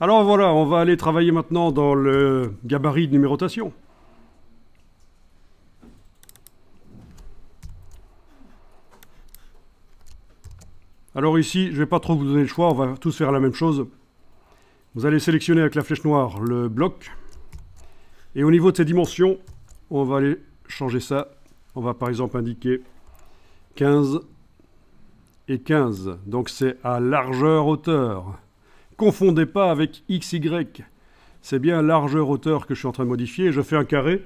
Alors voilà, on va aller travailler maintenant dans le gabarit de numérotation. Alors ici, je ne vais pas trop vous donner le choix, on va tous faire la même chose. Vous allez sélectionner avec la flèche noire le bloc. Et au niveau de ses dimensions, on va aller changer ça. On va par exemple indiquer 15 et 15. Donc c'est à largeur-hauteur. Confondez pas avec XY. C'est bien largeur-hauteur que je suis en train de modifier. Je fais un carré.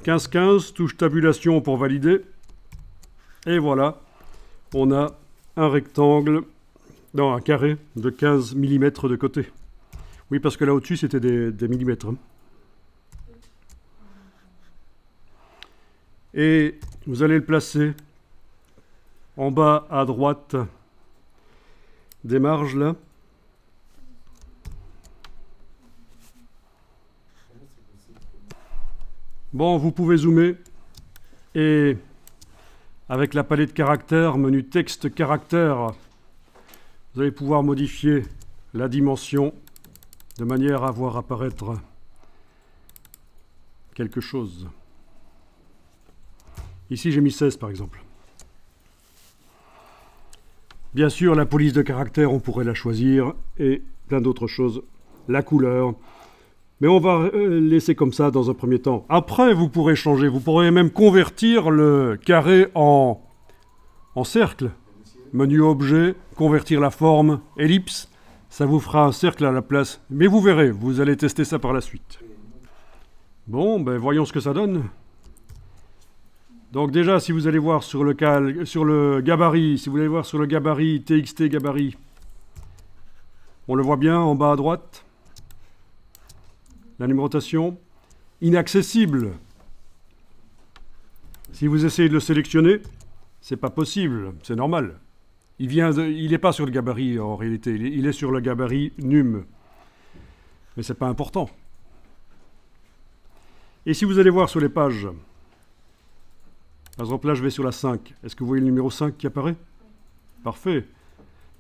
15-15, touche tabulation pour valider. Et voilà, on a un rectangle, non, un carré de 15 mm de côté. Oui, parce que là au-dessus, c'était des millimètres. Et vous allez le placer en bas à droite des marges, là. Bon, vous pouvez zoomer et avec la palette caractères, menu texte caractères, vous allez pouvoir modifier la dimension de manière à voir apparaître quelque chose. Ici, j'ai mis 16 par exemple. Bien sûr, la police de caractère, on pourrait la choisir et plein d'autres choses. La couleur. Mais on va laisser comme ça dans un premier temps. Après, vous pourrez changer. Vous pourrez même convertir le carré en cercle. Menu objet, convertir la forme, ellipse. Ça vous fera un cercle à la place. Mais vous verrez, vous allez tester ça par la suite. Bon, ben voyons ce que ça donne. Donc déjà, si vous allez voir sur le gabarit, si vous allez voir sur le gabarit, TXT gabarit, on le voit bien en bas à droite. La numérotation, inaccessible. Si vous essayez de le sélectionner, c'est pas possible, c'est normal. Il n'est pas sur le gabarit en réalité, il est sur le gabarit num. Mais c'est pas important. Et si vous allez voir sur les pages, par exemple là je vais sur la 5, est-ce que vous voyez le numéro 5 qui apparaît? Parfait.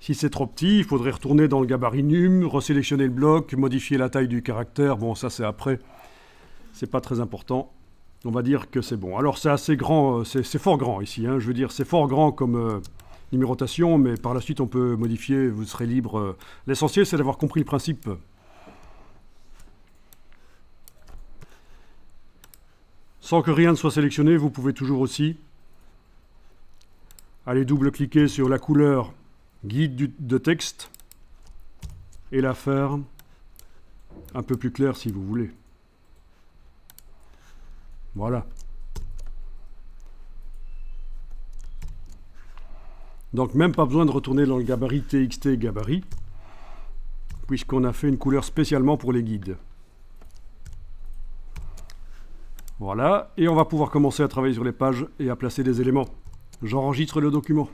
Si c'est trop petit, il faudrait retourner dans le gabarit num, resélectionner le bloc, modifier la taille du caractère. Bon, ça c'est après. C'est pas très important. On va dire que c'est bon. Alors c'est assez grand, c'est fort grand ici. Hein. Je veux dire, c'est fort grand comme numérotation, mais par la suite on peut modifier, vous serez libre. L'essentiel c'est d'avoir compris le principe. Sans que rien ne soit sélectionné, vous pouvez toujours aussi aller double-cliquer sur la couleur guide de texte et la faire un peu plus claire si vous voulez. Voilà. Donc même pas besoin de retourner dans le gabarit TXT gabarit, puisqu'on a fait une couleur spécialement pour les guides. Voilà, et on va pouvoir commencer à travailler sur les pages et à placer des éléments. J'enregistre le document.